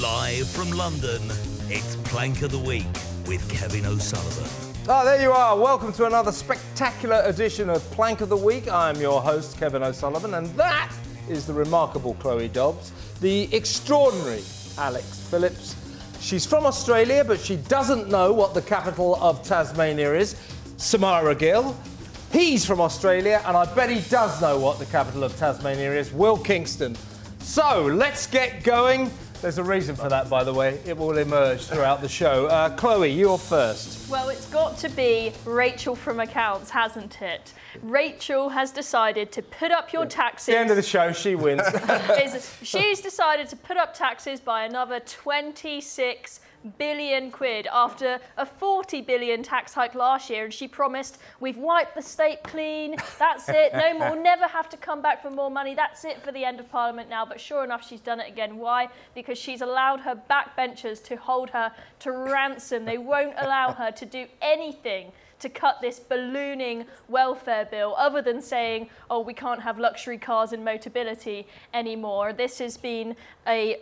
Live from London, it's Plank of the Week with Kevin O'Sullivan. Oh, there you are. Welcome to another spectacular edition of Plank of the Week. I'm your host, Kevin O'Sullivan, and that is the remarkable Chloe Dobbs, the extraordinary Alex Phillips. She's from Australia, but she doesn't know what the capital of Tasmania is, Samara Gill. He's from Australia, and I bet he does know what the capital of Tasmania is, Kingston. So, let's get going. There's a reason for that, by the way. It will emerge throughout the show. Chloe, you're first. Well, it's got to be Rachel from Accounts, hasn't it? Rachel has decided to put up your taxes. At the end of the show, she wins. She's decided to put up taxes by another 26 billion quid after a 40 billion tax hike last year, and she promised, we've wiped the state clean, that's it, no more, never have to come back for more money, that's it for the end of Parliament now. But sure enough, she's done it again. Why? Because she's allowed her backbenchers to hold her to ransom. They won't allow her to do anything to cut this ballooning welfare bill, other than saying, oh, we can't have luxury cars and Motability anymore. This has been a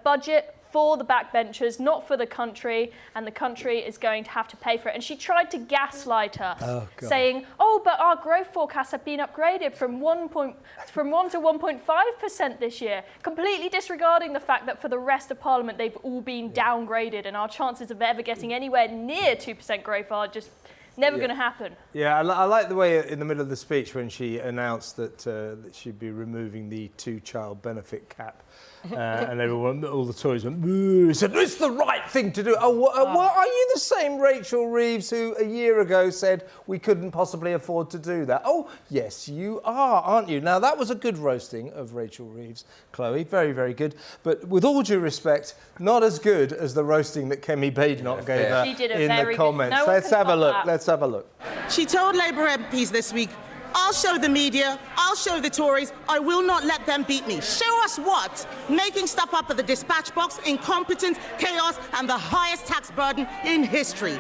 budget for the backbenchers, not for the country, and the country is going to have to pay for it. And she tried to gaslight us, saying, oh, but our growth forecasts have been upgraded from 1 to 1.5% this year, completely disregarding the fact that for the rest of Parliament, they've all been downgraded, and our chances of ever getting anywhere near 2% growth are just never going to happen. Yeah, I like the way in the middle of the speech when she announced that she'd be removing the two-child benefit cap. And everyone, all the Tories went, boo. Said, it's the right thing to do. Are you the same Rachel Reeves who a year ago said we couldn't possibly afford to do that? Oh, yes, you are, aren't you? Now, that was a good roasting of Rachel Reeves, Chloe. Very, very good. But with all due respect, not as good as the roasting that Kemi Badenoch gave her in the comments. Let's have a look. Let's have a look. She told Labour MPs this week, I'll show the media, I'll show the Tories, I will not let them beat me. Show us what? Making stuff up at the dispatch box, incompetence, chaos, and the highest tax burden in history.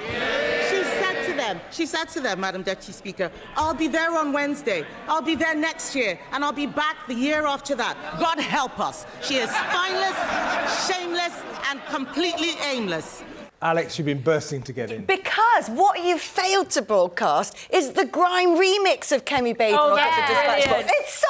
She said to them, Madam Deputy Speaker, I'll be there on Wednesday, I'll be there next year, and I'll be back the year after that. God help us. She is spineless, shameless, and completely aimless. Alex, you've been bursting to get in. Because what you failed to broadcast is the grime remix of Kemi Badenoch at the dispatch box. It's so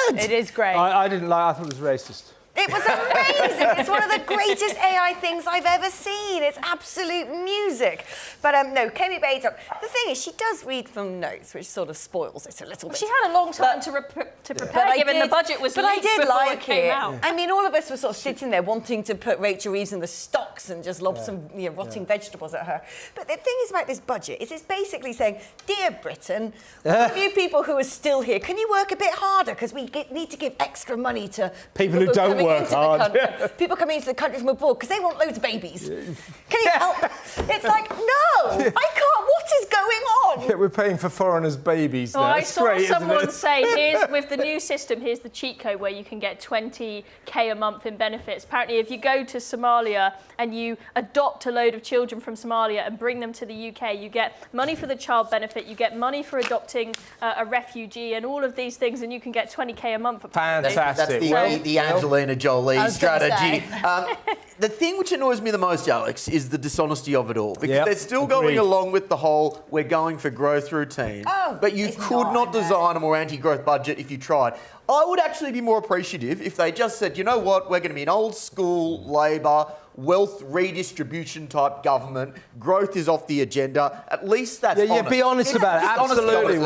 good! It is great. I didn't like it. I thought it was racist. It was amazing. It's one of the greatest AI things I've ever seen. It's absolute music. But no, Kemi Badenoch, the thing is, she does read from notes, which sort of spoils it a little bit. She had a long time to prepare, given the budget was leaked before it came out. I mean, all of us were sort of sitting there wanting to put Rachel Reeves in the stocks and just lob some rotting vegetables at her. But the thing is about this budget is it's basically saying, dear Britain, all of you people who are still here, can you work a bit harder? Because we need to give extra money to people who don't work hard. People coming into the country from abroad because they want loads of babies. Can you help? It's like, no, I can't. What is going on? Yeah, we're paying for foreigners' babies now. I saw someone say, with the new system, here's the cheat code where you can get 20k a month in benefits. Apparently, if you go to Somalia and you adopt a load of children from Somalia and bring them to the UK, you get money for the child benefit, you get money for adopting a refugee, and all of these things, and you can get 20k a month. Fantastic. That's the Angelina Jolie strategy. The thing which annoys me the most, Alex, is the dishonesty of it all. Because they're still going along with the whole, we're going for growth routine. But you could not design a more anti-growth budget if you tried. I would actually be more appreciative if they just said, you know what, we're going to be an old school Labor, wealth redistribution type government. Growth is off the agenda. At least that's honest. Yeah, be honest about it. Absolutely.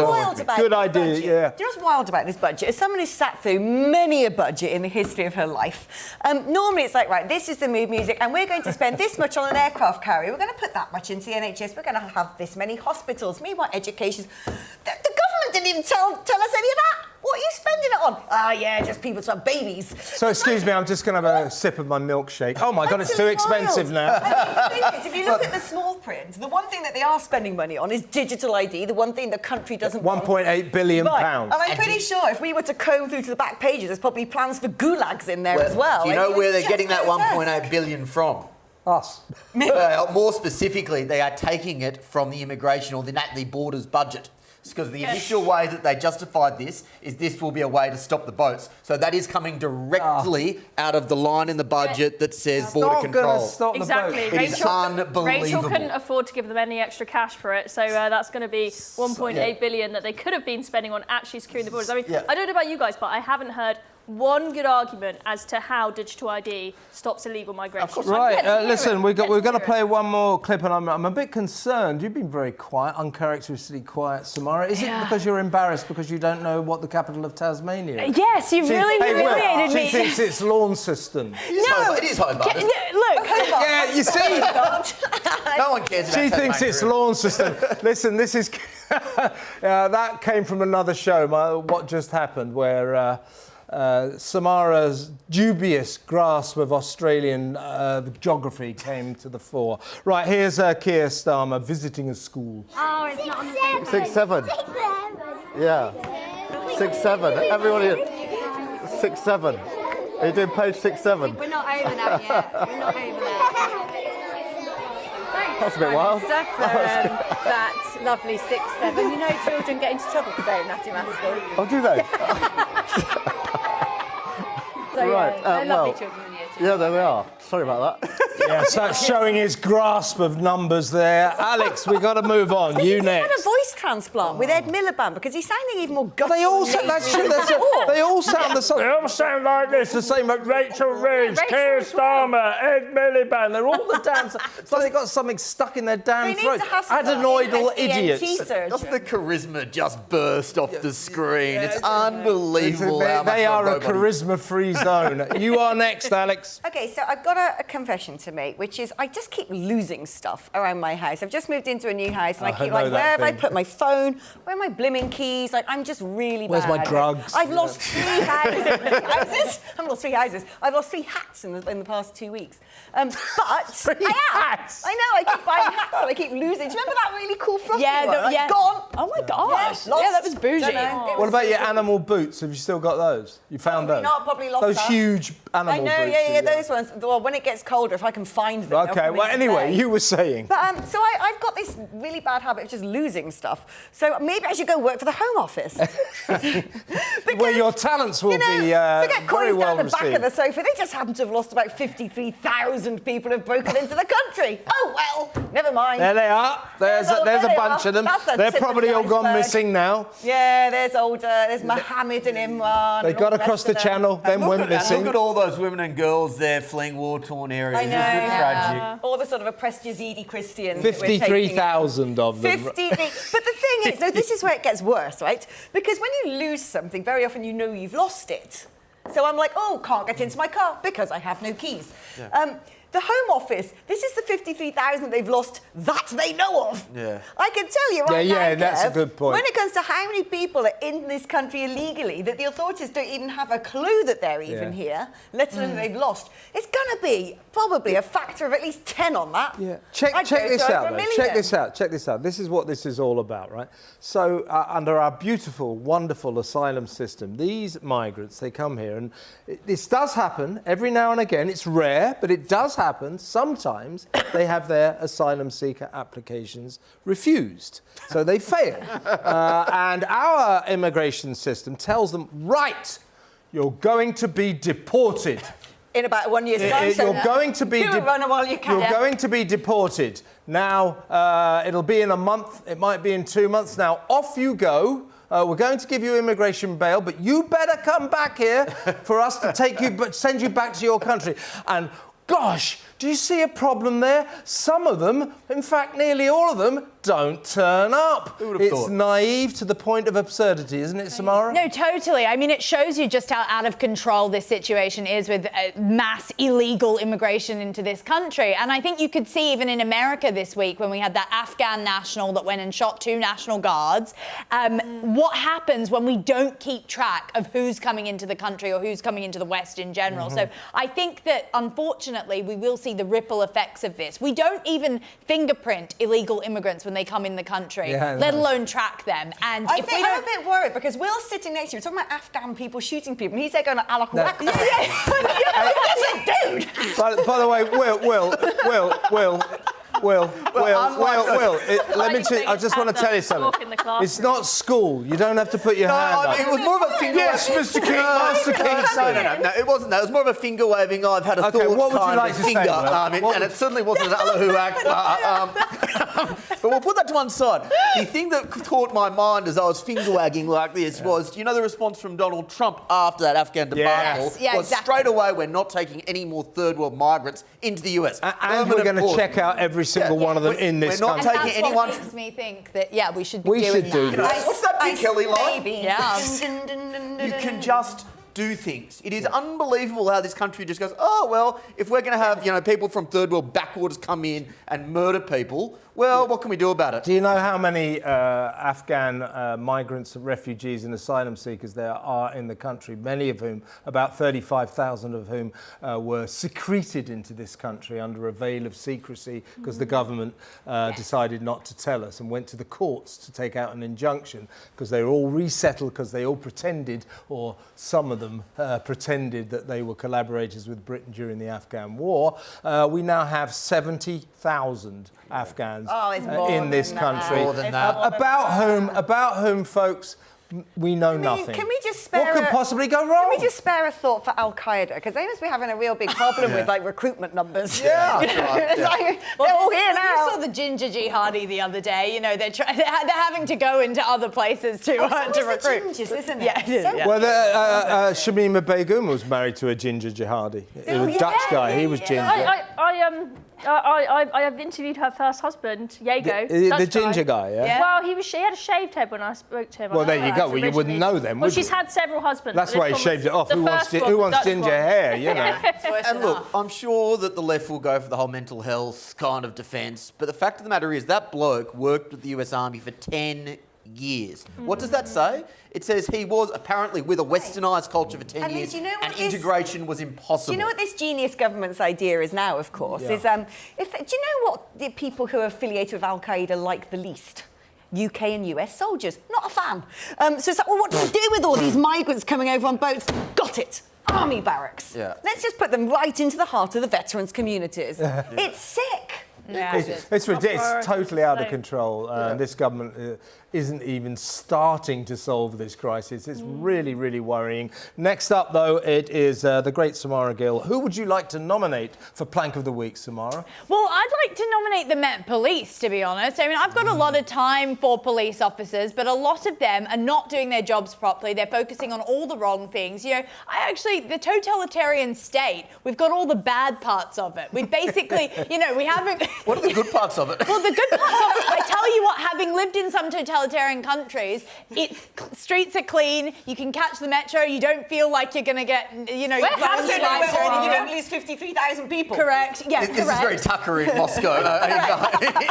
Good idea, yeah. Do you know what's wild about this budget? As someone who's sat through many a budget in the history of her life, normally it's like, right, this is the mood music, and we're going to spend this much on an aircraft carrier. We're going to put that much into the NHS. We're going to have this many hospitals. Meanwhile, education. The government didn't even tell us any of that. What are you spending it on? Yeah, just people to have babies. So, excuse me, I'm just going to have a sip of my milkshake. Oh, my God, it's too expensive now. I mean, the thing is, if you look at the small print, the one thing that they are spending money on is digital ID, the one thing the country doesn't want. £1.8 billion. And I'm pretty sure if we were to comb through to the back pages, there's probably plans for gulags in there as well. Do you know where they're getting that $1.8 billion from? Us. More specifically, they are taking it from the immigration or the borders budget. because the initial way that they justified this will be a way to stop the boats. So that is coming directly out of the line in the budget that says border control. Stop Exactly. the boat. It is unbelievable. Rachel couldn't afford to give them any extra cash for it, so that's going to be 1.8 billion that they could have been spending on actually securing the borders. I mean, I don't know about you guys, but I haven't heard one good argument as to how digital ID stops illegal migration. Right, listen, we've got to play one more clip, and I'm a bit concerned. You've been very quiet, uncharacteristically quiet, Samara. Is it because you're embarrassed because you don't know what the capital of Tasmania is? Yes, you've really humiliated me. She thinks it's Launceston. It is Hobart. Look. Yeah, you see? No one cares about She Tasmania. thinks it's Launceston. Listen, this is... that came from another show, What Just Happened, where... Samara's dubious grasp of Australian geography came to the fore. Right, here's Keir Starmer visiting a school. Oh, it's not on the same 6-7. Yeah. 6-7. Everybody. 6-7. Are you doing page 6-7? We're not over that yet. We're not over that. That's a bit wild. Stuff for that lovely 6-7. You know, children get into trouble for saying that in maths school. Oh, do they? So, Right, they're lovely children in year 2. Yeah, there we are. Sorry about that. Yes, that's showing his grasp of numbers there. Alex, we've got to move on. You He had a next. voice transplant with Ed Miliband because he's sounding even more guttural. They all than sound, he did before. they all sound the same. They all sound like this. The same like Rachel Reeves, Keir Starmer, Ed Miliband. They're all the damn. It's like they've got something stuck in their damn We need throat. to have some Adenoidal ENT idiots. surgeon. Doesn't the charisma just burst off the screen? It's unbelievable how much They are a robot he- charisma-free zone. You are next, Alex. Okay, so I've got a confession to make, which is I just keep losing stuff around my house. I've just moved into a new house, and I keep know like, that where have I thing. put my phone? Where are my blimmin' keys? Like, I'm just really Where's bad. my drugs? I've lost 3 houses. I've lost 3 houses. I've lost 3 hats in the past 2 weeks. But hats? I know. I keep buying hats and I keep losing. Do you remember that really cool fluffy Yeah, one? Like, gone. Oh my gosh. Yeah, lost. Yeah, that was bougie. Don't know. It What was about your really- animal boots? Have you still got those? You found Probably those? not, probably lost Those that. huge animal I know, boots. yeah, those ones. Well, when it gets colder, if I can find them. they'll Okay, come well, into anyway, play. you were saying. But so I've got this really bad habit of just losing stuff. So maybe I should go work for the Home Office. Well, your talents will be forget very coins well down the back of received. the sofa. They just happen to have lost about 53,000 people have broken into the country. Oh, well, never mind. There they are. There's a There they bunch are. of them. That's the They're tip of probably the all gone iceberg. missing now. Yeah, there's Mohammed and Imran. They and got all the across rest the of them. channel, then went missing. Look at all those women and girls there fleeing war-torn areas. I know. Isn't it tragic? All the sort of oppressed Yazidi Christians. that we're taking in. 53,000 of them. 50. But the thing is, no, this is where it gets worse, right? Because when you lose something, very often you know you've lost it. So I'm like, oh, can't get into my car because I have no keys. The Home Office, this is the 53,000 they've lost that they know of. Yeah. I can tell you right now, Yeah, that's a Kev, good point. when it comes to how many people are in this country illegally, that the authorities don't even have a clue that they're even here, let alone they've lost, it's going to be probably a factor of at least 10 on that. Yeah. Check I'd go this to out, over a though. million. Check this out. This is what this is all about, right? So, under our beautiful, wonderful asylum system, these migrants, they come here, and this does happen every now and again. It's rare, but it does happen. Sometimes they have their asylum seeker applications refused. So they fail. And our immigration system tells them, right, you're going to be deported. In about 1 year's time. so You're going to be do a runner while you can. You're going to be deported. Now, it'll be in a month. It might be in 2 months. Now, off you go. We're going to give you immigration bail, but you better come back here for us to take you, but send you back to your country. And gosh, do you see a problem there? Some of them, in fact, nearly all of them, don't turn up. Who would have It's thought? naive to the point of absurdity, isn't it, Samara? No, totally. I mean, it shows you just how out of control this situation is with mass illegal immigration into this country. And I think you could see even in America this week when we had that Afghan national that went and shot 2 National Guards, what happens when we don't keep track of who's coming into the country or who's coming into the West in general. So I think that, unfortunately, we will see the ripple effects of this. We don't even fingerprint illegal immigrants when they come in the country, let alone track them. And I if think we I'm don't... a bit worried because Will's sitting next to you. We're talking about Afghan people shooting people, and he's there going to Allah No. Akbar. That's a dude. By the way, Will, Will, let me. Like I just want to tell you something. It's not school. You don't have to put your hand up. It was more of a finger. Yes, Mr. King, Master Kingston. No, it wasn't that. It was more of a finger waving. I've had a Okay, thought what would you kind like of to say, finger, Will? and it certainly wasn't an Allahu Akbar. But we'll put that to one side. The thing that caught my mind as I was finger wagging like this was, do you know the response from Donald Trump after that Afghan debacle was exactly. straight away, we're not taking any more third world migrants into the US. And we're going to check out every single one of them in this We're not country. taking That's anyone. what makes me think that, we should be We doing should do that. this. What's that Big Kelly line? Yeah. You can just do things. It is unbelievable how this country just goes, oh, well, if we're going to have, people from third world backwaters come in and murder people, well, what can we do about it? Do you know how many Afghan migrants, refugees and asylum seekers there are in the country? Many of whom, about 35,000 of whom, were secreted into this country under a veil of secrecy because the government decided not to tell us and went to the courts to take out an injunction because they were all resettled because they all pretended, or some of them pretended, that they were collaborators with Britain during the Afghan war. We now have 70,000 Afghans in this country, More than that. About whom, folks, we know nothing. Can we just spare what could possibly go wrong? Can we just spare a thought for Al Qaeda, because they must be having a real big problem with recruitment numbers. Yeah. They're all here now. You saw the ginger jihadi the other day. They're having to go into other places to recruit. The gingers, isn't it? Yeah, it is. Yeah. Well, Shamima Begum was married to a ginger jihadi. A Dutch guy. He was ginger. I have interviewed her first husband, Jago. The ginger guy, yeah? Well, she had a shaved head when I spoke to him. Well, there you go. Well, you wouldn't know then, Well, would she's you? had several husbands. That's why he shaved it off. The Who wants Dutch ginger one. hair, you know? And look, I'm sure that the left will go for the whole mental health kind of defence, but the fact of the matter is that bloke worked with the US Army for 10 years. What does that say? It says he was apparently with a westernised culture for 10 years, and integration was impossible. Do you know what this genius government's idea is now, of course? Is do you know what the people who are affiliated with Al Qaeda like the least? UK and US soldiers. Not a fan. So it's like, well, what do we do with all these migrants coming over on boats? Got it. Army barracks. Yeah. Let's just put them right into the heart of the veterans' communities. It's sick. Yeah. It's ridiculous. It's totally out of control. This government isn't even starting to solve this crisis. It's really, really worrying. Next up, though, it is the great Samara Gill. Who would you like to nominate for Plank of the Week, Samara? Well, I'd like to nominate the Met Police, to be honest. I mean, I've got a lot of time for police officers, but a lot of them are not doing their jobs properly. They're focusing on all the wrong things. The totalitarian state, we've got all the bad parts of it. We basically, we haven't... What are the good parts of it? Well, the good parts of it, I tell you what, having lived in some totalitarian countries, streets are clean, you can catch the metro, you don't feel like you're going to get, you don't lose 53,000 people. Correct, yeah, This is very Tucker in Moscow.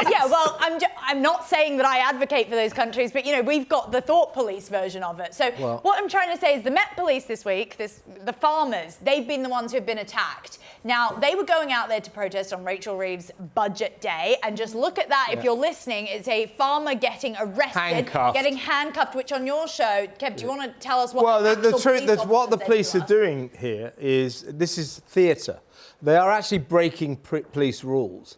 Yeah, well, I'm not saying that I advocate for those countries, but, we've got the thought police version of it. So what I'm trying to say is the Met Police this week, the farmers, they've been the ones who've been attacked. Now, they were going out there to protest on Rachel Reeves' budget day, and just look at that. If you're listening, it's a farmer getting arrested, getting handcuffed, which on your show, Kev, do you want to tell us what the truth is what the police are doing here is, this is theatre. They are actually breaking police rules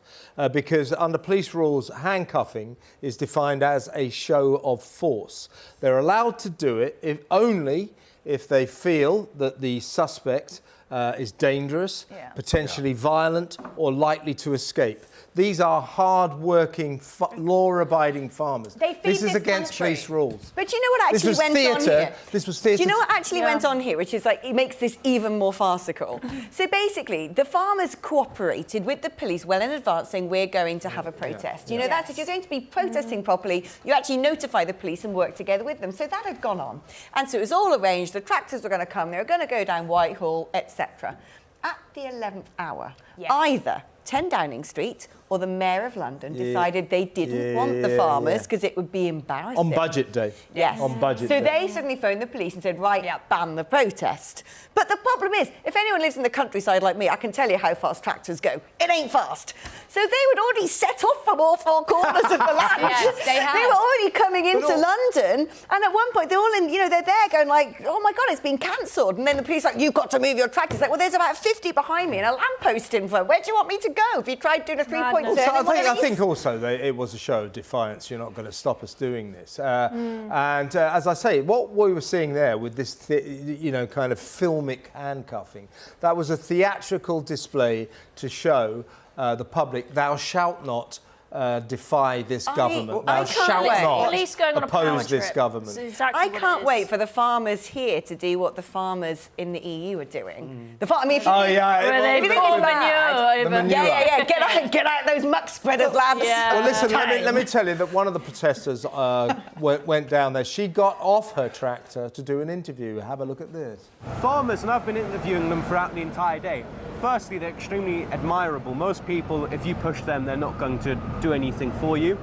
because under police rules, handcuffing is defined as a show of force. They're allowed to do it only if they feel that the suspect is dangerous, potentially violent, or likely to escape. These are hard-working, law-abiding farmers. This is against police rules. But do you know what actually went on here? This was theatre. Do you know what actually went on here, which is it makes this even more farcical? So basically, the farmers cooperated with the police well in advance, saying we're going to have a protest. That's if you're going to be protesting properly, you actually notify the police and work together with them. So that had gone on. And so it was all arranged. The tractors were going to come. They were going to go down Whitehall, etc. At the 11th hour, either 10 Downing Street or the Mayor of London decided they didn't want the farmers because it would be embarrassing. On budget day. Yes. On budget day. So they suddenly phoned the police and said, ban the protest. But the problem is, if anyone lives in the countryside like me, I can tell you how fast tractors go. It ain't fast. So they would already set off from all four corners of the land. Yes, they have. They were already coming into London, and at one point they're all in, they're there going like, oh my God, it's been cancelled. And then the police are like, you've got to move your tractors. Like, well, there's about 50 behind me and a lamppost in front. Where do you want me to go if you tried doing a three-point turn. I think also that it was a show of defiance. You're not going to stop us doing this. And as I say, what we were seeing there with this, kind of filmic handcuffing, that was a theatrical display to show the public, thou shalt not defy this government. Thou shalt not at least going on a power oppose this trip. government. Exactly I can't wait for the farmers here to do what the farmers in the EU are doing. If you Where they think it's pour bad, manure over. Yeah. Get out those muck spreaders, lads. Yeah. Well, listen, let me tell you that one of the protesters went down there. She got off her tractor to do an interview. Have a look at this. Farmers, and I've been interviewing them throughout the entire day. Firstly, they're extremely admirable. Most people, if you push them, they're not going to do anything for you.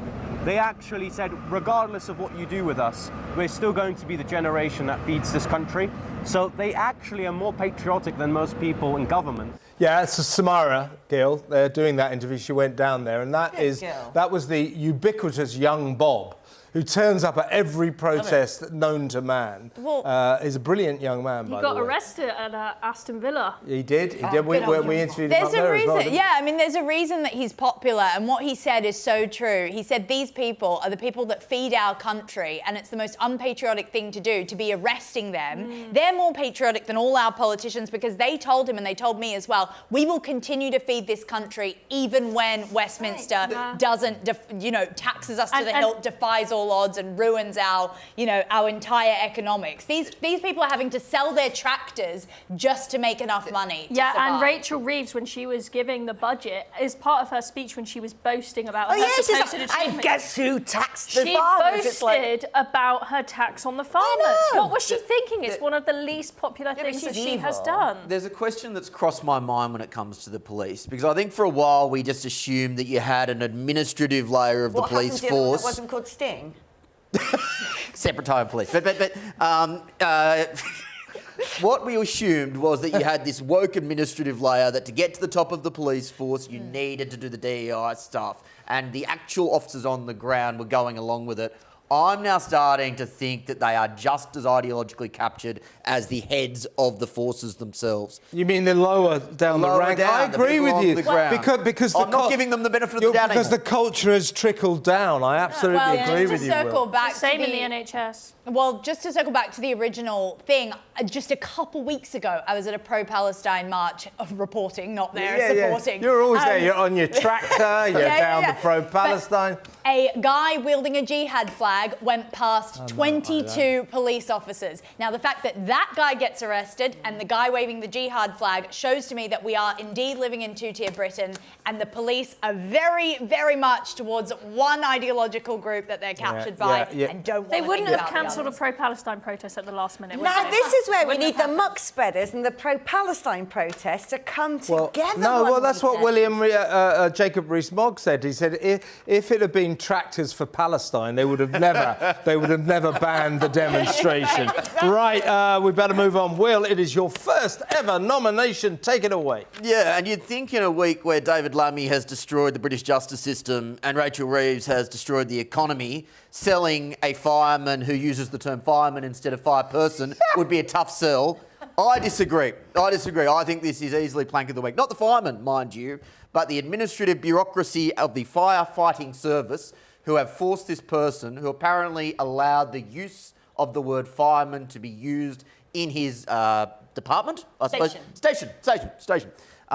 They actually said, regardless of what you do with us, we're still going to be the generation that feeds this country. So they actually are more patriotic than most people in government. Yeah, it's Samara, Gill. They're doing that interview. She went down there, and that was the ubiquitous young Bob, who turns up at every protest known to man. He's a brilliant young man, by the way. He got arrested at Aston Villa. He did. We interviewed him up there as well. Yeah, I mean, there's a reason that he's popular, and what he said is so true. He said these people are the people that feed our country, and it's the most unpatriotic thing to do, to be arresting them. They're more patriotic than all our politicians because they told him, and they told me as well, we will continue to feed this country even when Westminster doesn't, taxes us to the hilt, defies all odds and ruins our entire economics. These people are having to sell their tractors just to make enough money to survive. And Rachel Reeves, when she was giving the budget, as part of her speech when she was boasting about her supposed achievement. I guess who taxed the she farmers? boasted about her tax on the farmers. What was she thinking? It's one of the least popular things that she has done. There's a question that's crossed my mind when it comes to the police, because I think for a while we just assumed that you had an administrative layer of the police force. What wasn't called Sting? Separate type of police. But what we assumed was that you had this woke administrative layer that to get to the top of the police force, you needed to do the DEI stuff. And the actual officers on the ground were going along with it. I'm now starting to think that they are just as ideologically captured as the heads of the forces themselves. You mean the lower down the rank? I agree with you. Because I'm not giving them the benefit of the doubt. Because the culture has trickled down. I absolutely agree with you, Will. Same in the NHS. Well, just to circle back to the original thing, just a couple weeks ago, I was at a pro-Palestine march, reporting, not there, supporting. You're always there. You're on your tractor, you're down the pro-Palestine. A guy wielding a jihad flag went past 22 police officers. Now, the fact that that guy gets arrested and the guy waving the jihad flag shows to me that we are indeed living in two-tier Britain, and the police are very, very much towards one ideological group that they're captured by and don't want to. They wouldn't have cancelled a pro-Palestine protest at the last minute. Now, this is where we need the muck spreaders and the pro-Palestine protests to come together. That's what Jacob Rees-Mogg said. He said if it had been tractors for Palestine, they would have never banned the demonstration. Right, we better move on. Will, it is your first ever nomination. Take it away. Yeah, and you'd think in a week where David Lammy has destroyed the British justice system and Rachel Reeves has destroyed the economy, selling a fireman who uses the term fireman instead of fireperson would be a tough sell. I disagree. I think this is easily plank of the week. Not the fireman, mind you, but the administrative bureaucracy of the firefighting service who have forced this person, who apparently allowed the use of the word fireman to be used in his department, I suppose. Station.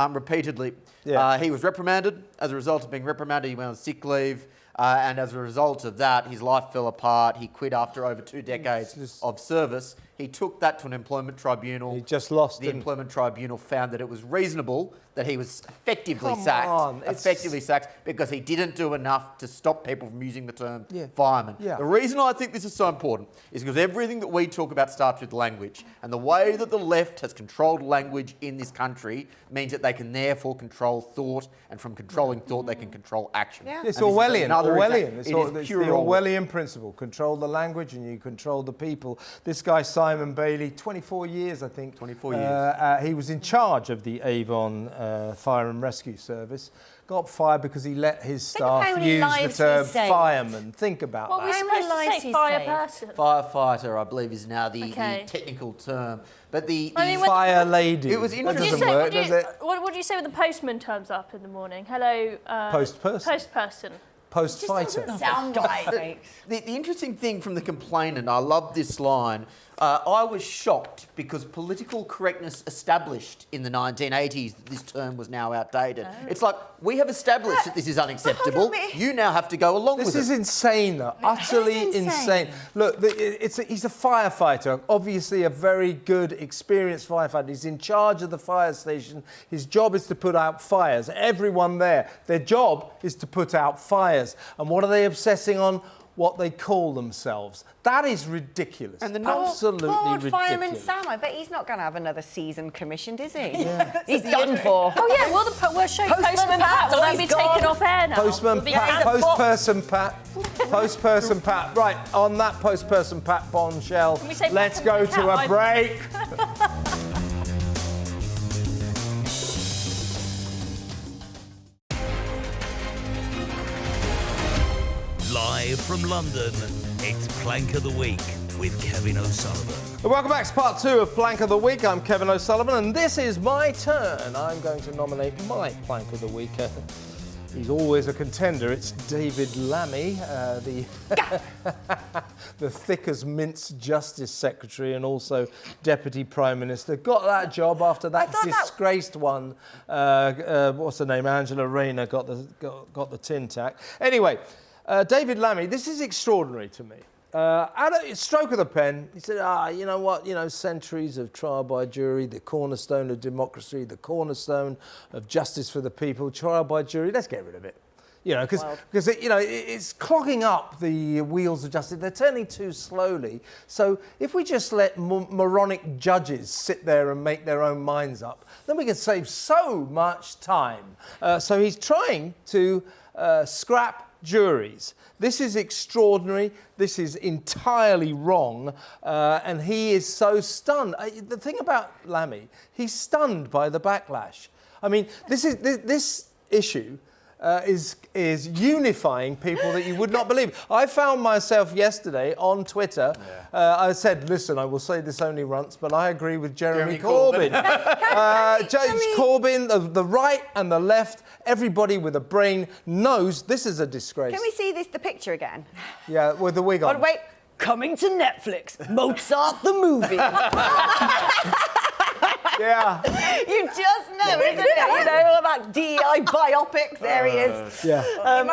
Repeatedly. Yeah. He was reprimanded. As a result of being reprimanded, he went on sick leave. And as a result of that, his life fell apart. He quit after over 2 decades of service. He took that to an employment tribunal. He just lost. The employment tribunal found that it was reasonable that he was effectively sacked because he didn't do enough to stop people from using the term fireman. Yeah. The reason I think this is so important is because everything that we talk about starts with language. And the way that the left has controlled language in this country means that they can therefore control thought, and from controlling thought they can control action. Yeah. It's Orwellian. It's the Orwellian principle. Control the language and you control the people. This guy signed Fireman Bailey, 24 years, I think. 24 years. He was in charge of the Avon Fire and Rescue Service. Got fired because he let his staff use the term fireman. Think about that. What were we supposed to say? Fire person? Firefighter, I believe, is now the technical term. But the fire lady. It was interesting. That doesn't work, does it? What do you say when the postman turns up in the morning? Hello, Post-person. Post-person. Post-fighter. Sound right. The interesting thing from the complainant, I love this line. I was shocked because political correctness established in the 1980s that this term was now outdated. It's like, we have established that this is unacceptable. You now have to go along with it. This is insane, though. Utterly insane. Look, he's a firefighter, obviously a very good, experienced firefighter. He's in charge of the fire station. His job is to put out fires. Everyone there, their job is to put out fires. And what are they obsessing on? What they call themselves. That is ridiculous. And absolutely ridiculous. Fireman Sam, I bet he's not going to have another season commissioned, is he? Yeah. He's done for. Oh yeah, we'll show Postman Pat. Will that be taken off air now? Postman Pat, Post-person Pat, Post-person Pat. Right, on that Post-person Pat bombshell, let's go to a break. Live from London, it's Plank of the Week with Kevin O'Sullivan. Welcome back to part 2 of Plank of the Week. I'm Kevin O'Sullivan, and this is my turn. I'm going to nominate my Plank of the Week. He's always a contender. It's David Lammy, the thick as mince Justice Secretary and also Deputy Prime Minister. Got that job after that disgraced one. What's her name? Angela Rayner got the tin tack. Anyway. David Lammy, this is extraordinary to me. At a stroke of the pen, he said, you know what, centuries of trial by jury, the cornerstone of democracy, the cornerstone of justice for the people, trial by jury, let's get rid of it. Because it's clogging up the wheels of justice. They're turning too slowly. So if we just let moronic judges sit there and make their own minds up, then we can save so much time. So he's trying to scrap juries. This is extraordinary. This is entirely wrong. And he is so stunned. The thing about Lammy, he's stunned by the backlash. I mean, this issue is unifying people that you would not believe. I found myself yesterday on Twitter. I said, listen, I will say this only once, but I agree with Jeremy Corbyn. Corbyn, the right and the left, everybody with a brain knows this is a disgrace. Can we see the picture again? Yeah, with the wig on. Oh, wait. Coming to Netflix, Mozart the movie. Yeah. You just know, isn't it? All about DEI biopics. There he is. Yeah.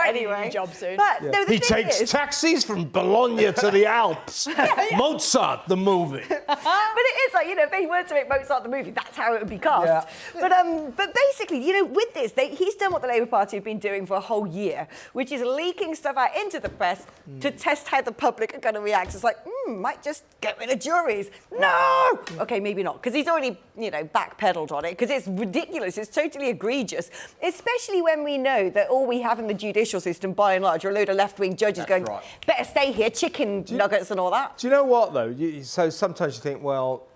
Anyway, job soon. But no, he takes taxis from Bologna to the Alps. Mozart the movie. But it is like, if they were to make Mozart the movie, that's how it would be cast. Yeah. But basically, with this, he's done what the Labour Party have been doing for a whole year, which is leaking stuff out into the press to test how the public are going to react. It's like, might just get rid of juries. No! Okay, maybe not, because he's already, backpedaled on it, because it's ridiculous. It's totally egregious, especially when we know that all we have in the judicial system, by and large, are a load of left-wing judges better stay here, chicken nuggets and all that. Do you know what, though? So sometimes you think, well,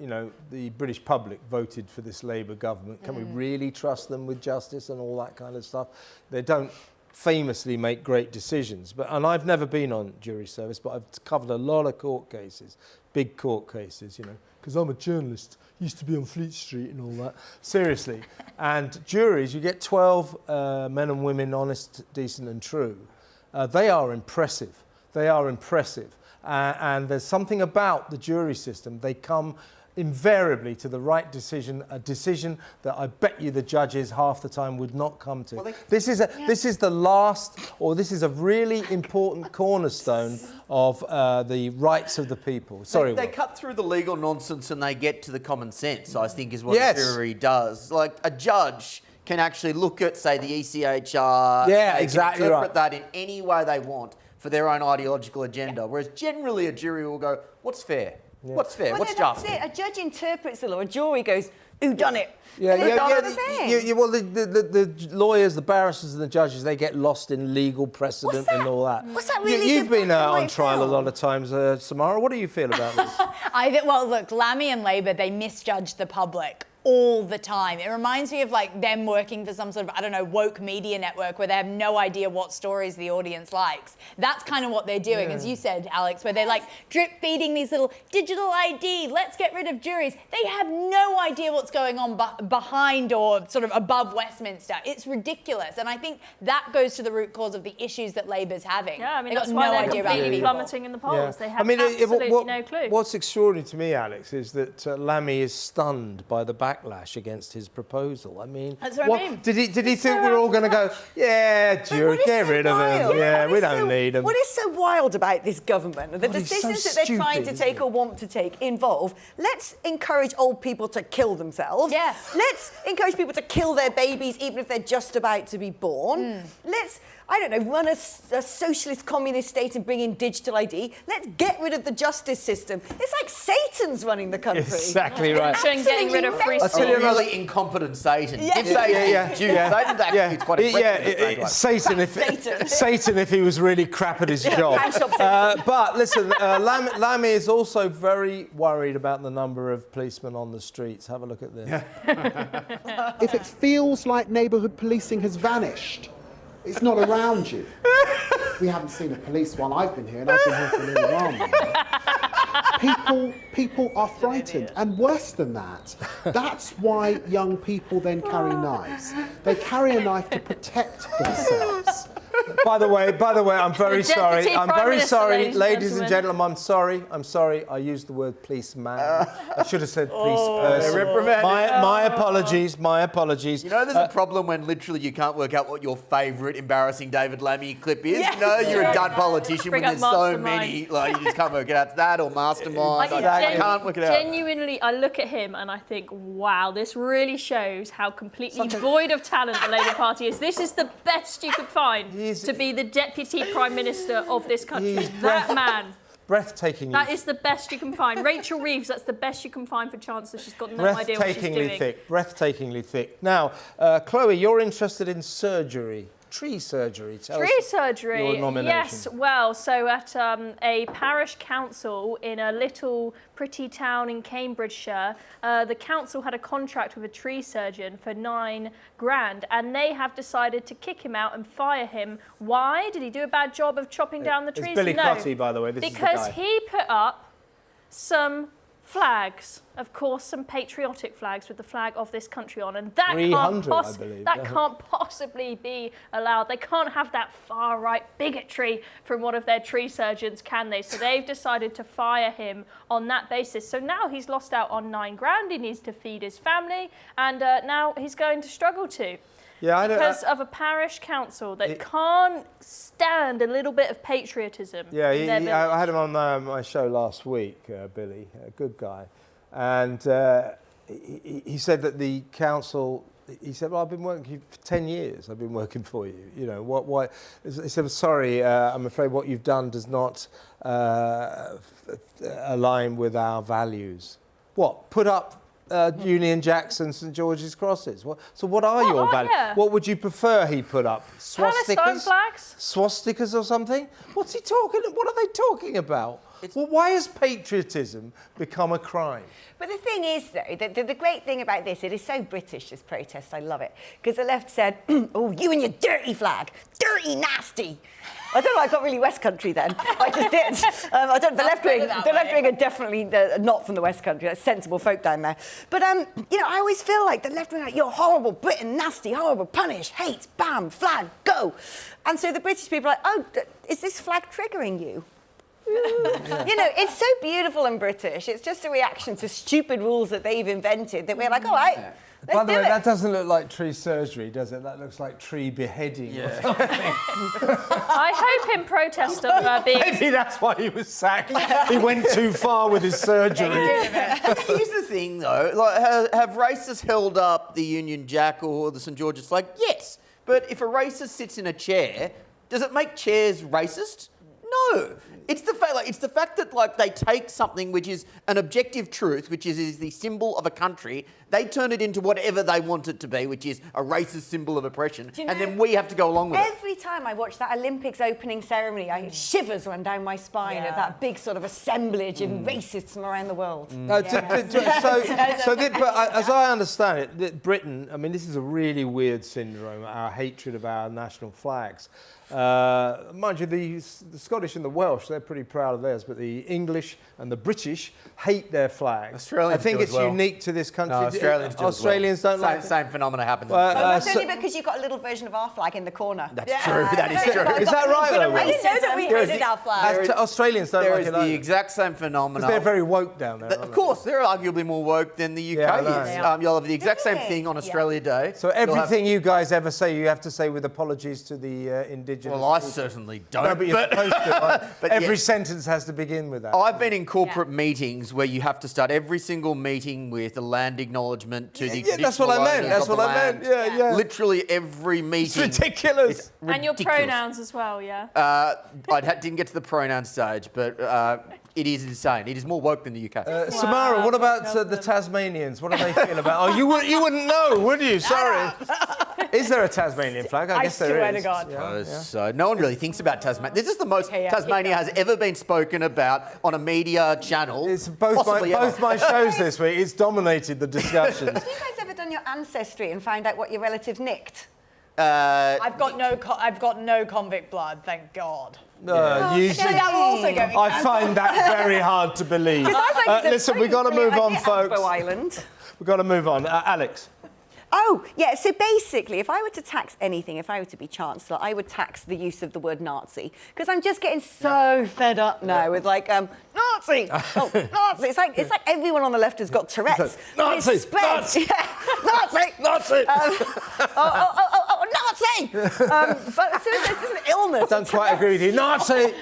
the British public voted for this Labour government. Can we really trust them with justice and all that kind of stuff? They don't famously make great decisions. And I've never been on jury service, but I've covered a lot of court cases, big court cases, because I'm a journalist, used to be on Fleet Street and all that. Seriously. And juries, you get 12 men and women, honest, decent and true. They are impressive. They are impressive. And there's something about the jury system. They come invariably to the right decision, a decision that I bet you the judges half the time would not come to. Well, this is the last, or this is a really important cornerstone of the rights of the people. Sorry, they cut through the legal nonsense and they get to the common sense, I think, is what a jury does. Like a judge can actually look at, say, the ECHR, interpret that in any way they want for their own ideological agenda, whereas generally a jury will go, what's fair? Yeah. What's fair? What's just? That's it. A judge interprets the law. A jury goes, Who done it? Yeah, well, thing. the lawyers, the barristers and the judges, they get lost in legal precedent and all that. What's that really You've good been black and on white trial film? a lot of times, Samara. What do you feel about this? I think, well, look, Lammy and Labour, they misjudge the public all the time. It reminds me of like them working for some sort of, I don't know, woke media network where they have no idea what stories the audience likes. That's kind of what they're doing, as you said, Alex, where they're like drip feeding these little digital ID, let's get rid of juries. They have no idea what's going on behind or sort of above Westminster. It's ridiculous. And I think that goes to the root cause of the issues that Labour's having. Yeah, I mean, They've that's got why no they're idea about completely people. plummeting in the polls. They have no clue. What's extraordinary to me, Alex, is that Lammy is stunned by the backlash against his proposal. I mean, that's what I mean. Did he think we're all going to go, yeah, jury, get rid of them. Yeah, we don't need them. What is so wild about this government, the decisions that they're trying to take or want to take involve, let's encourage old people to kill themselves. Yes. Let's encourage people to kill their babies even if they're just about to be born. Let's, I don't know, run a socialist communist state and bring in digital ID. Let's get rid of the justice system. It's like Satan's running the country. Exactly right. Getting rid of free I'll tell you really incompetent Satan. Yeah. Give Satan Satan's actually quite a Satan if he was really crap at his job. But listen, Lammy is also very worried about the number of policemen on the streets. Have a look at this. If it feels like neighbourhood policing has vanished, it's not around you. We haven't seen a police while I've been here, and I've been here for a little while now. People are frightened, and worse than that, that's why young people then carry knives. They carry a knife to protect themselves. By the way, I'm very sorry. I'm very sorry, ladies and gentlemen. I'm sorry. I used the word policeman. I should have said police person. My apologies. My apologies. You know, there's a problem when literally you can't work out what your favourite embarrassing David Lammy clip is. You know, you're a dud politician when there's so many. Like, you just can't work it out to that or mastermind. I can't work it out. Genuinely, I look at him and I think, wow, this really shows how completely void of talent the Labour Party is. This is the best you could find to be the Deputy Prime Minister of this country. That man. Breathtaking. That is the best you can find. Rachel Reeves, that's the best you can find for Chancellor. She's got no idea what she's doing. Breathtakingly thick. Now, Chloe, you're interested in surgery. Tree surgery. Tell us your nomination. Yes. Well, so at a parish council in a little pretty town in Cambridgeshire, the council had a contract with a tree surgeon for $9,000, and they have decided to kick him out and fire him. Why? Did he do a bad job of chopping down the trees? It's Billy No, Cotty, by the way. This is the guy. because he put up some flags, of course, some patriotic flags with the flag of this country on, and that can't possibly be allowed. They can't have that far-right bigotry from one of their tree surgeons, can they? So they've decided to fire him on that basis. So now he's lost out on $9,000. He needs to feed his family, and now he's going to struggle to. Yeah, because of a parish council that can't stand a little bit of patriotism. Yeah, I had him on my show last week, Billy, a good guy. And he said that the council, he said, well, I've been working for 10 years, I've been working for you. You know, why? He said, sorry, I'm afraid what you've done does not align with our values. What? Put up Union Jacks and St George's crosses. So what are your values? What would you prefer he put up? Palestine flags? Swastikas or something? What's he talking? What are they talking about? Well, why has patriotism become a crime? But the thing is, though, the great thing about this, it is so British, this protest. I love it. Because the left said, oh, you and your dirty flag. Dirty, nasty. I don't know, I got really West Country then. I just did. The left wing are definitely not from the West Country. That's sensible folk down there. But, you know, I always feel like the left wing are like, you're horrible, Britain, nasty, horrible, punish, hate, bam, flag, go. And so the British people are like, oh, is this flag triggering you? You know, it's so beautiful and British. It's just a reaction to stupid rules that they've invented that we're like, all right, let's By the way, do it. that doesn't look like tree surgery, does it? That looks like tree beheading or something. I hope in protest of being... Maybe that's why he was sacked. He went too far with his surgery. Here's the thing, though. Like, have racists held up the Union Jack or the St George's flag? Yes. But if a racist sits in a chair, does it make chairs racist? No, it's the fact. Like, it's the fact that like they take something which is an objective truth, which is the symbol of a country. They turn it into whatever they want it to be, which is a racist symbol of oppression, and then we have to go along with it. Every time I watch that Olympics opening ceremony, shivers run down my spine at that big sort of assemblage of racists from around the world. But as I understand it, Britain, I mean, this is a really weird syndrome, our hatred of our national flags. Mind you, the Scottish and the Welsh, they're pretty proud of theirs, but the English and the British hate their flags. Australians I think do it's as well. unique to this country. No, Australians don't like it. Same phenomena happens. That's only because you've got a little version of our flag in the corner. That's true. That is true. Is that right, though? I didn't know that we hated our flag. Australians don't like it. There is the exact same phenomenon. They're very woke down there. Of course, they're arguably more woke than the UK is. You'll have the exact same thing on Australia Day. So everything you guys ever say, you have to say with apologies to the indigenous. Well, I certainly don't. No, but you're supposed to. Right? But every sentence has to begin with that. I've been in corporate meetings where you have to start every single meeting with a land acknowledgement to the that's what I meant. That's what I meant. Yeah. Literally every meeting. It's ridiculous. And your pronouns as well, yeah. Didn't get to the pronoun stage, but it is insane. It is more woke than the UK. Samara, what about the Tasmanians? What do they feel about? Oh, you wouldn't know, would you? Sorry. Is there a Tasmanian flag? I guess there is. So no one really thinks about Tasmania. This is the most Tasmania has ever been spoken about on a media channel. It's both my shows this week. It's dominated the discussions. Have you guys ever done your ancestry and found out what your relatives nicked? I've got no convict blood, thank God. Usually, I find that very hard to believe. Listen, we've got to move on, folks. We've got to move on. Alex. Oh, yeah, so basically, if I were to tax anything, if I were to be Chancellor, I would tax the use of the word Nazi. Because I'm just getting so fed up now with, like, Nazi! Oh, Nazi! It's like everyone on the left has got Tourette's. Nazi! Nazi! Nazi! Nazi! Nazi! But seriously, it's an illness. I don't quite agree with you. Nazi! A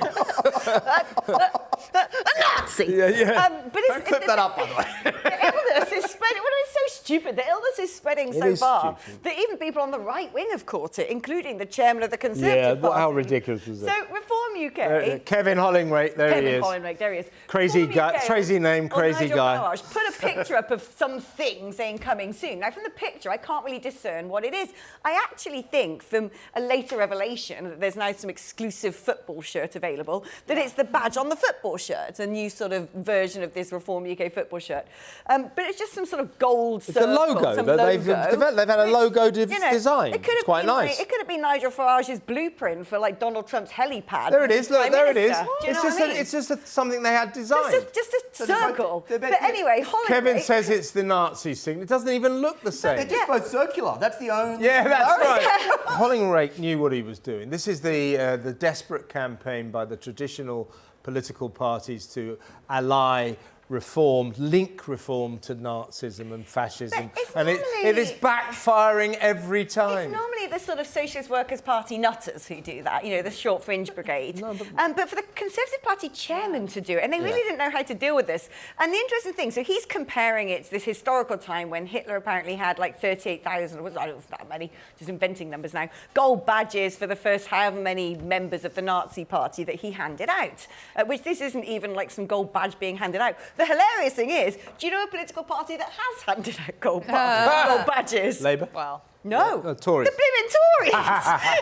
Nazi! Don't clip that up, by the way. The illness is spreading. Well, it's so stupid. The illness is spreading so far that even people on the right wing have caught it, including the chairman of the Conservative Party. How ridiculous was that? So, Reform UK. Kevin Hollingray, there he is. Kevin Hollingray, there he is. Crazy guy, crazy name, crazy guy. Farage put a picture up of something saying coming soon. Now, from the picture, I can't really discern what it is. I actually think from a later revelation that there's now some exclusive football shirt available, that it's the badge on the football shirt, a new sort of version of this Reform UK football shirt. But it's just some sort of gold circle. The logo that they've developed. They've had a logo design. It's quite nice. It could have been Nigel Farage's blueprint for like Donald Trump's helipad. There it is. Look, there it is. It's just something they had designed. Just a circle. But anyway, Hollingray. Kevin says it's the Nazi sign. It doesn't even look the same. They're just both circular. That's the only. Yeah, that's right. Hollingray knew what he was doing. This is the desperate campaign by the traditional political parties to ally link reform to Nazism and fascism. And it is backfiring every time. It's normally the sort of Socialist Workers' Party nutters who do that, the short fringe brigade. But for the Conservative Party chairman to do it, and they really didn't know how to deal with this. And the interesting thing, so he's comparing it to this historical time when Hitler apparently had like 38,000, I don't know if that many, just inventing numbers now, gold badges for the first however many members of the Nazi party that he handed out, which this isn't even like some gold badge being handed out. The hilarious thing is, do you know a political party that has handed out gold badges? Labour? Well, no. Tories. The blimmin' Tories.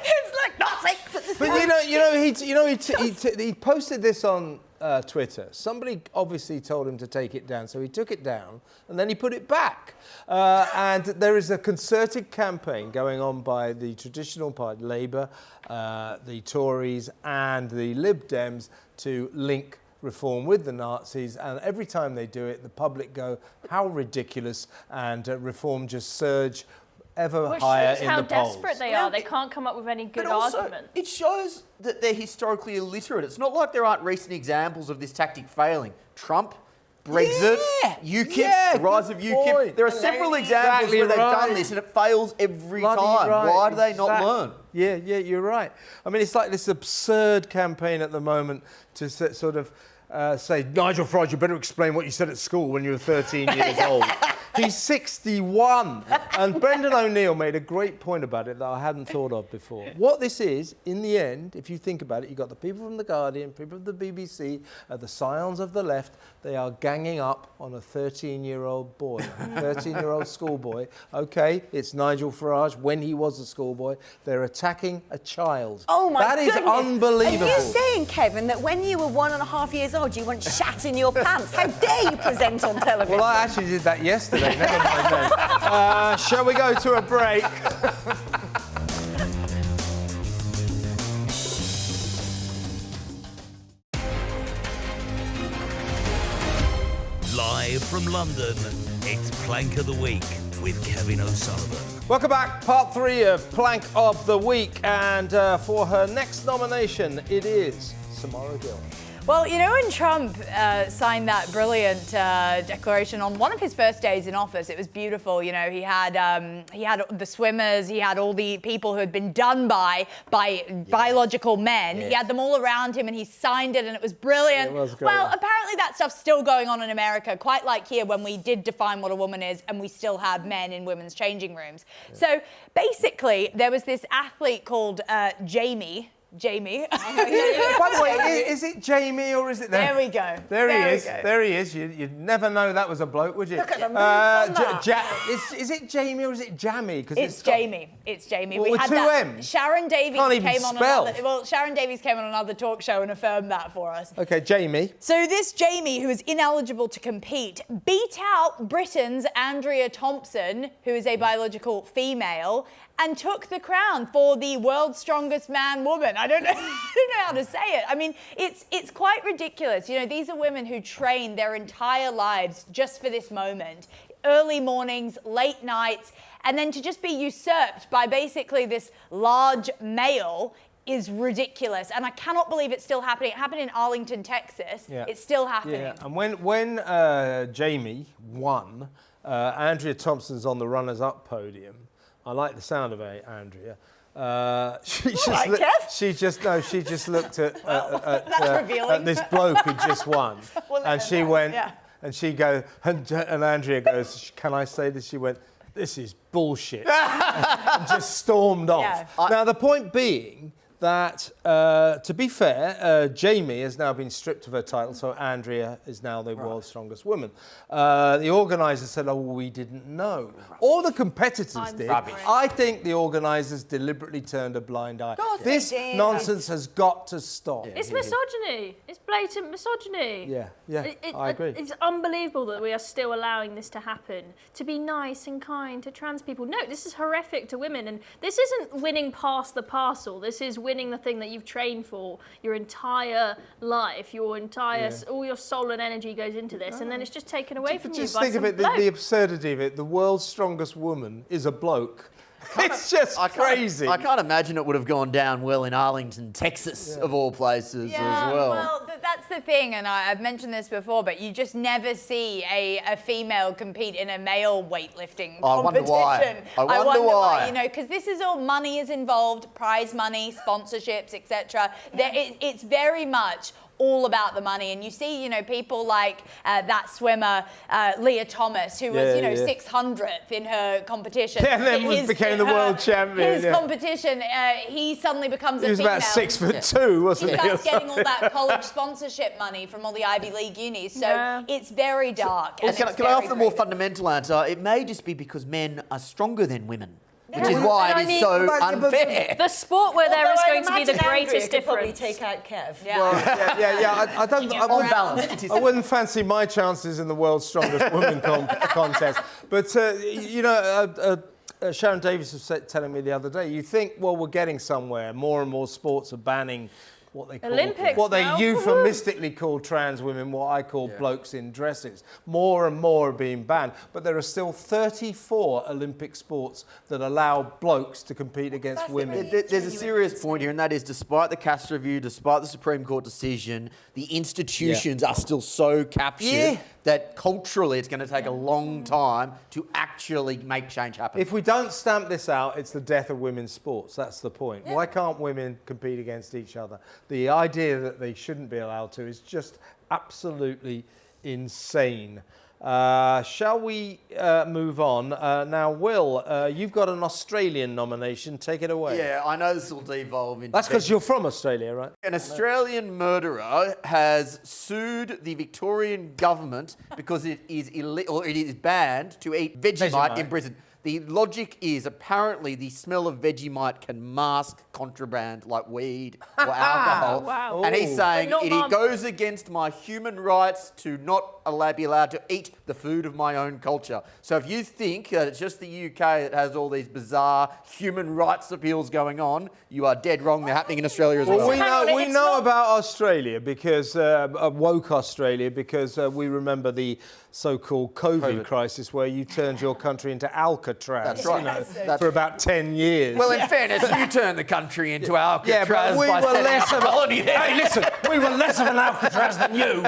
It's like Nazi. But he posted this on Twitter. Somebody obviously told him to take it down, so he took it down and then he put it back. And there is a concerted campaign going on by the traditional party, Labour, the Tories, and the Lib Dems to link reform with the Nazis, and every time they do it, the public go, how ridiculous, and reform just surge ever higher in the polls. How desperate they are. They can't come up with any good argument. It shows that they're historically illiterate. It's not like there aren't recent examples of this tactic failing. Trump, Brexit, UKIP, the rise of UKIP. There are several examples where they've done this and it fails every time. Why do they not learn? Yeah, you're right. I mean, it's like this absurd campaign at the moment to sort of say, Nigel Farage, you better explain what you said at school when you were 13 years old. He's 61. And Brendan O'Neill made a great point about it that I hadn't thought of before. What this is, in the end, if you think about it, you've got the people from The Guardian, people from the BBC, the scions of the left. They are ganging up on a 13-year-old boy, a 13-year-old schoolboy. OK, it's Nigel Farage when he was a schoolboy. They're attacking a child. Oh, my goodness. That is unbelievable. Are you saying, Kevin, that when you were 1.5 years old, you went shat in your pants? How dare you present on television? Well, I actually did that yesterday. Never mind then. Shall we go to a break? Live from London, it's Plank of the Week with Kevin O'Sullivan. Welcome back, part 3 of Plank of the Week. And for her next nomination, it is Samara Gill. Well, you know, when Trump signed that brilliant declaration on one of his first days in office, it was beautiful. You know, he had the swimmers, he had all the people who had been done by biological men. He had them all around him, and he signed it, and it was brilliant. It was great. Well, apparently that stuff's still going on in America, quite like here when we did define what a woman is, and we still have men in women's changing rooms. Yeah. So basically, there was this athlete called Jamie. By the way, is it Jamie or is it there? There we go. There he is. There he is. You'd never know that was a bloke, would you? Look at the move is it Jamie or is it Jamie? It's Jamie. It's Jamie. Well, we had two M's. Sharon Davies Can't even came on spell. Sharon Davies came on another talk show and affirmed that for us. Okay, Jamie. So this Jamie, who is ineligible to compete, beat out Britain's Andrea Thompson, who is a biological female, and took the crown for the world's strongest man-woman. I don't know how to say it. I mean, it's quite ridiculous. You know, these are women who train their entire lives just for this moment. Early mornings, late nights, and then to just be usurped by basically this large male is ridiculous. And I cannot believe it's still happening. It happened in Arlington, Texas. Yeah. It's still happening. Yeah. And when Jamie won, Andrea Thompson's on the runners-up podium. I like the sound of Andrea. She just looked at this bloke who just won, and she went, and she goes, and Andrea goes, "Can I say this?" She went, "This is bullshit," and just stormed off. Yeah. Now the point being that, to be fair, Jamie has now been stripped of her title, so Andrea is now the world's strongest woman. The organisers said, oh, we didn't know. All the competitors did. Rubbish. I think the organisers deliberately turned a blind eye. This nonsense has got to stop. Yeah, it's misogyny. It's blatant misogyny. Yeah, I agree. It's unbelievable that we are still allowing this to happen, to be nice and kind to trans people. No, this is horrific to women, and this isn't winning past the parcel. This is winning the thing that you've trained for your entire life, all your soul and energy goes into this, and then it's just taken away from you by some bloke. Just think of it, the absurdity of it. The world's strongest woman is a bloke. It's just crazy. I can't imagine it would have gone down well in Arlington, Texas, of all places as well. Well, that's the thing, and I've mentioned this before, but you just never see a female compete in a male weightlifting competition. I wonder why. You know, because this is all money is involved, prize money, sponsorships, etc. It's very much all about the money, and you see, you know, people like that swimmer Leah Thomas, who was, 600th in her competition. Yeah, and then became the world champion. His competition, he suddenly becomes a female. He was about 6'2", wasn't he? He starts getting all that college sponsorship money from all the Ivy League unis, so it's very dark. Can I offer the more fundamental answer? It may just be because men are stronger than women. Which is why it is so unfair. The sport where there is going to be the greatest difference. Probably take out Kev. I don't. On balance, I wouldn't fancy my chances in the world's strongest women contest. But Sharon Davies was telling me the other day. You think, well, we're getting somewhere. More and more sports are banning what they call Olympics euphemistically call trans women, what I call blokes in dresses. More and more are being banned, but there are still 34 Olympic sports that allow blokes to compete against women. There's a serious point here, and that is, despite the Cass review, despite the Supreme Court decision, the institutions are still so captured that culturally it's going to take a long time to actually make change happen. If we don't stamp this out, it's the death of women's sports. That's the point. Why can't women compete against each other? The idea that they shouldn't be allowed to is just absolutely insane. Shall we move on? Now, Will, you've got an Australian nomination. Take it away. Yeah, I know this will devolve into... That's because you're from Australia, right? An Australian murderer has sued the Victorian government because it is illegal, or it is banned to eat Vegemite in prison. The logic is apparently the smell of Vegemite can mask contraband like weed or alcohol. Wow. And he's saying But not it goes against my human rights to not be allowed to eat the food of my own culture. So if you think that it's just the UK that has all these bizarre human rights appeals going on, you are dead wrong. They're happening in Australia as well. We know about Australia because woke Australia because we remember the so-called COVID crisis where you turned your country into Alcatraz. That's right. For about 10 years. Well, in fairness, you turned the country into Alcatraz. Yeah, but we by were setting less up of a colony there. Hey, listen, we were less of an Alcatraz than you.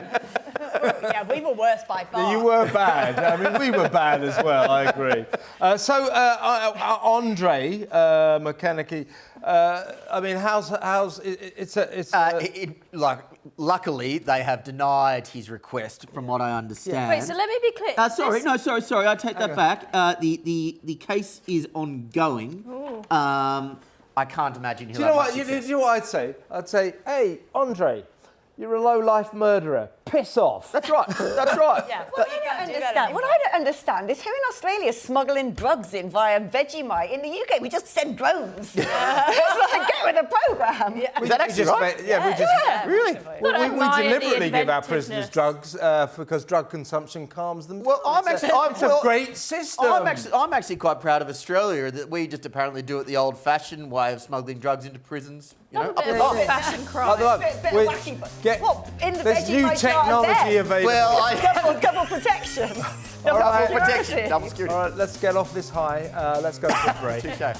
Yeah, we were worse by far. You were bad. I mean, we were bad as well. I agree. Andre McKennicky. I mean, luckily, they have denied his request, from what I understand. Wait, so let me be clear. Sorry, I take that back. The case is ongoing. I can't imagine he'll Do you know what I'd say? I'd say, hey, Andre, you're a low-life murderer. Piss off. That's right. That's right. Yeah. What I don't understand is who in Australia is smuggling drugs in via Vegemite. In the UK, we just send drones. It's like, get with the programme. Yeah. Is that actually right? Really? We admire deliberately the give our prisoners drugs because drug consumption calms them. Well, it's a great system. I'm actually quite proud of Australia that we just apparently do it the old-fashioned way of smuggling drugs into prisons. You know, a bit of fashion crime. In the There's new Vegemite technology available. Well, double protection. Double protection. Double security. All right, let's get off this high. Let's go to a break. Touché.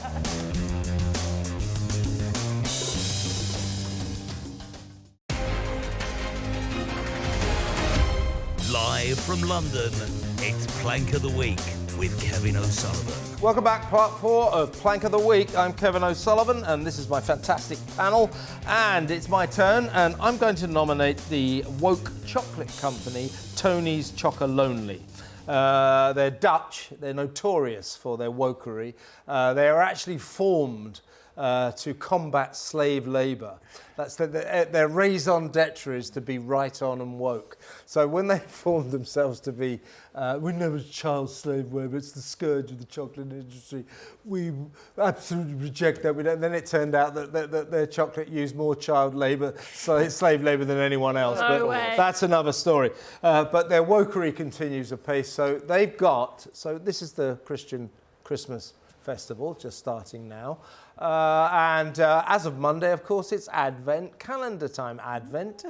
Live from London, it's Plank of the Week with Kevin O'Sullivan. Welcome back, part 4 of Plank of the Week. I'm Kevin O'Sullivan, and this is my fantastic panel. And it's my turn, and I'm going to nominate the woke chocolate company, Tony's Chocolonely. They're Dutch. They're notorious for their wokery. They are actually formed to combat slave labour. That's their raison d'etre is to be right on and woke. So when they formed themselves to be, we know it's child slave labour, it's the scourge of the chocolate industry. We absolutely reject that. And then it turned out that their chocolate used more child labour, slave labour than anyone else. No way. That's another story. But their wokery continues apace. So this is the Christian Christmas festival, just starting now. And as of Monday, of course, it's Advent calendar time. Advent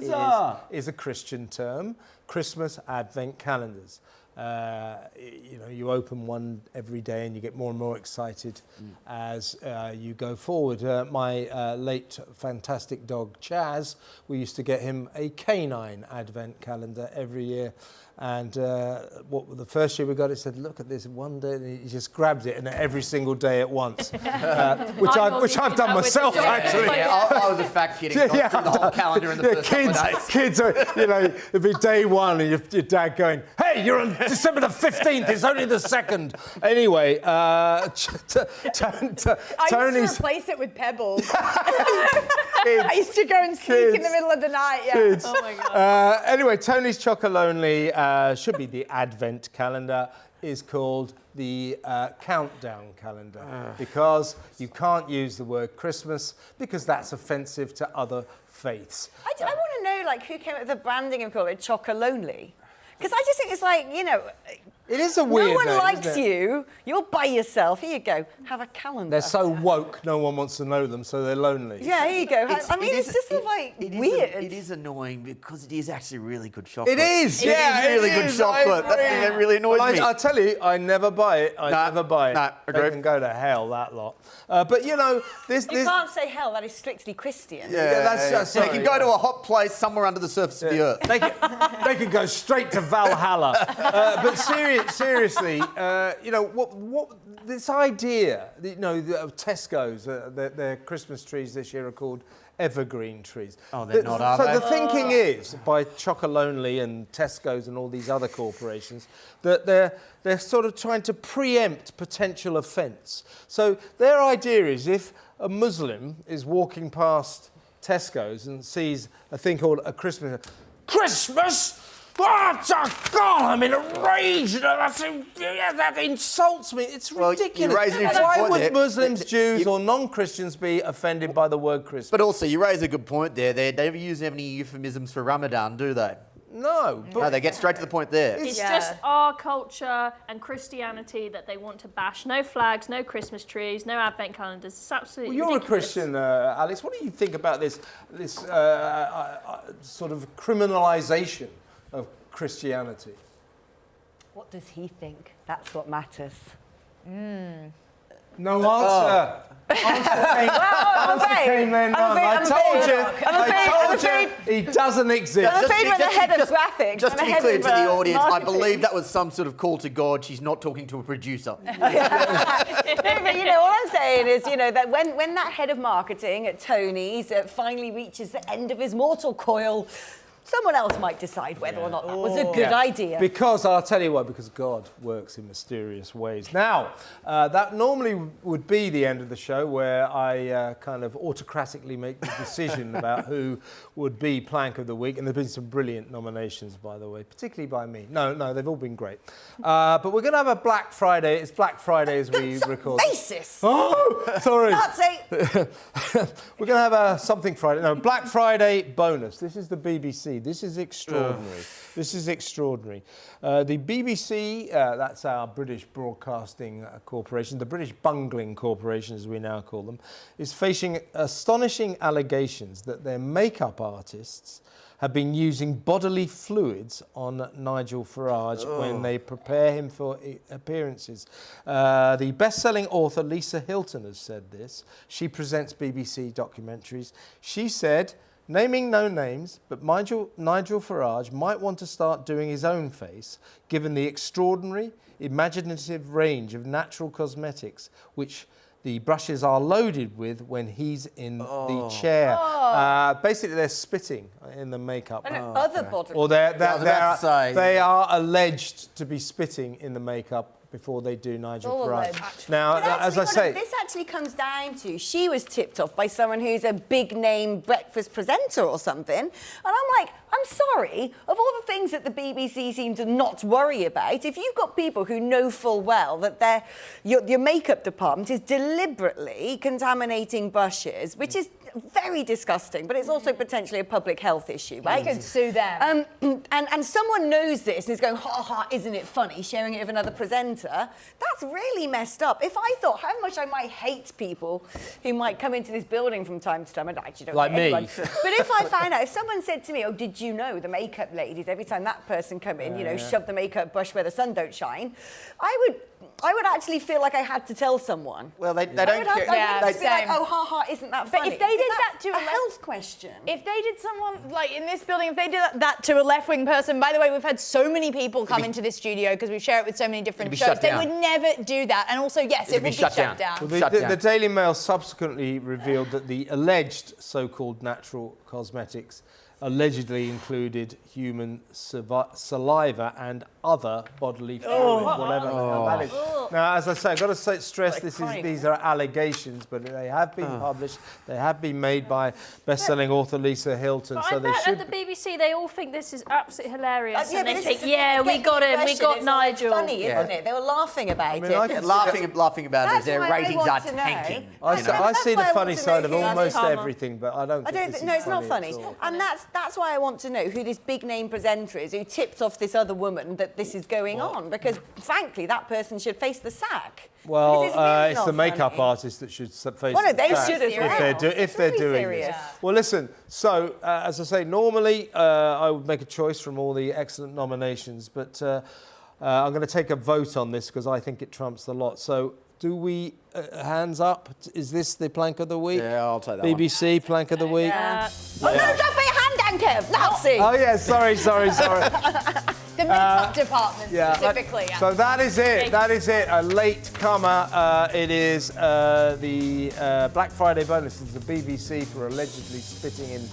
is a Christian term. Christmas Advent calendars. You open one every day and you get more and more excited as you go forward. My late fantastic dog Chaz, we used to get him a canine Advent calendar every year. And the first year we got it, said, look at this one day, and he just grabbed it, and every single day at once, which I've done myself, actually. Yeah, I was a fat kid. Got through the whole calendar in the first couple of days. Kids are, it'd be day one, and your dad going, hey, you're on December the 15th, it's only the 2nd. Anyway, I used to replace it with pebbles. I used to go and sneak in the middle of the night. Yeah. Kids. Oh my God. Anyway, Tony's Chocolonely should be the Advent calendar, is called the countdown calendar because you can't use the word Christmas because that's offensive to other faiths. I want to know, who came up with the branding of calling it Chocolonely? Because I just think it's it is a weird no one name, likes you. You're by yourself. Here you go. Have a calendar. They're so woke, no one wants to know them, so they're lonely. Yeah, here you go. It's just weird. It is annoying because it is actually really good chocolate. It is, It is really good chocolate. That's the thing that really annoys me. I tell you, I never buy it. I never buy it. Nah, they can go to hell, that lot. But this. You can't say hell. That is strictly Christian. Yeah, that's just. They can go to a hot place somewhere under the surface of the earth. They can go straight to Valhalla. But seriously. seriously, what this idea, of Tesco's, their Christmas trees this year are called evergreen trees. Oh, they're not, are so they? the thinking is, by Chocolonely and Tesco's and all these other corporations, that they're sort of trying to preempt potential offence. So their idea is if a Muslim is walking past Tesco's and sees a thing called a Christmas? Oh, God, I'm in a rage. That insults me. It's ridiculous. Why would Muslims, Jews or non-Christians be offended by the word Christmas? But also, you raise a good point there. They never use any euphemisms for Ramadan, do they? No. No, they get straight to the point there. It's just our culture and Christianity that they want to bash. No flags, no Christmas trees, no advent calendars. It's absolutely Well, you're ridiculous. a Christian, Alex. What do you think about this sort of criminalisation of Christianity? What does he think? That's what matters. No answer. Answer came then none. I told you. He doesn't exist. I'm afraid we're the head of graphics. Just to be clear to the audience, I believe that was some sort of call to God. She's not talking to a producer. No, but all I'm saying is, that when that head of marketing at Tony's finally reaches the end of his mortal coil, someone else might decide whether or not that was a good idea. Because, I'll tell you why, because God works in mysterious ways. Now, that normally would be the end of the show where I kind of autocratically make the decision about who would be Plank of the Week. And there have been some brilliant nominations, by the way, particularly by me. No, they've all been great. But we're going to have a Black Friday. It's Black Friday as we record. Racist! Oh, sorry. Nazi! We're going to have a something Friday. No, Black Friday bonus. This is the BBC. This is extraordinary. This is extraordinary. The BBC, that's our British Broadcasting Corporation, the British Bungling Corporation, as we now call them, is facing astonishing allegations that their makeup artists have been using bodily fluids on Nigel Farage when they prepare him for appearances. The best-selling author Lisa Hilton has said this. She presents BBC documentaries. She said, naming no names, but Nigel Farage might want to start doing his own face, given the extraordinary, imaginative range of natural cosmetics which the brushes are loaded with when he's in the chair. Basically, they're spitting in the makeup. And other body. Or they are alleged to be spitting in the makeup before they do Nigel Farage. Now, as I say... This actually comes down to, she was tipped off by someone who's a big-name breakfast presenter or something, and I'm like, I'm sorry, of all the things that the BBC seem to not worry about, if you've got people who know full well that your makeup department is deliberately contaminating brushes, which is very disgusting, but it's also potentially a public health issue, right? You can sue them. And someone knows this and is going, ha ha, isn't it funny, sharing it with another presenter. That's really messed up. If I thought how much I might hate people who might come into this building from time to time, I actually don't like hate me. anyone. But if I found out, if someone said to me, oh, did you know the makeup ladies, every time that person come in, shove the makeup brush where the sun don't shine, I would actually feel like I had to tell someone. Well, they don't care. They'd be like, oh, ha ha, isn't that funny? But if they did that to a health question. If they did someone, like in this building, if they did that to a left-wing person, by the way, we've had so many people come into this studio because we share it with so many different shows. They would never do that. And also, yes, it would be shut down. Well, the Daily Mail subsequently revealed that the alleged so-called natural cosmetics allegedly included human saliva and other bodily fluids, whatever the hell that is. Now, as I say, I've got to stress these are allegations, but they have been published. They have been made by best-selling author Lisa Hilton. But so I they bet should. at the BBC they all think this is absolutely hilarious, Yeah, and they but think, this is we got him, we got Nigel. It's funny, isn't it? They were laughing about it. Laughing about it, their ratings are tanking. I see the funny side of almost everything, but I don't think No, it's not funny. And that's why I want to know who this big-name presenter is who tipped off this other woman that this is going on, because, frankly, that person should face the sack. Well, really it's the makeup artist that should face Well, no, they should as well. if they're doing this. Well, listen, so, as I say, normally I would make a choice from all the excellent nominations, but I'm going to take a vote on this because I think it trumps the lot. So, do we, hands up, is this the Plank of the Week? Yeah, I'll take that BBC Plank of the Week? Oh, no, don't put your hand down, Kev! Nazi! Oh, yeah, sorry. The makeup department specifically. So that is it. That is it. A late comer. It is the Black Friday bonus. It's the BBC for allegedly spitting in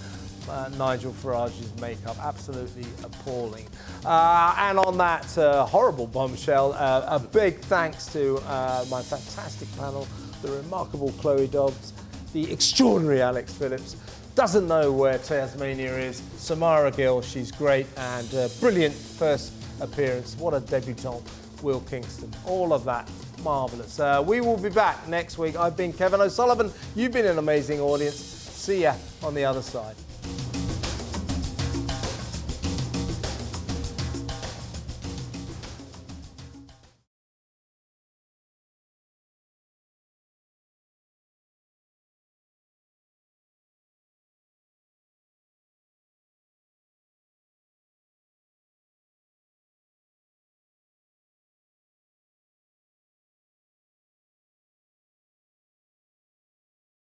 Nigel Farage's makeup. Absolutely appalling. And on that horrible bombshell, a big thanks to my fantastic panel, the remarkable Chloe Dobbs, the extraordinary Alex Phillips, doesn't know where Tasmania is, Samara Gill, she's great, and brilliant first appearance. What a debutante, Will Kingston. All of that, marvellous. We will be back next week. I've been Kevin O'Sullivan. You've been an amazing audience. See ya on the other side.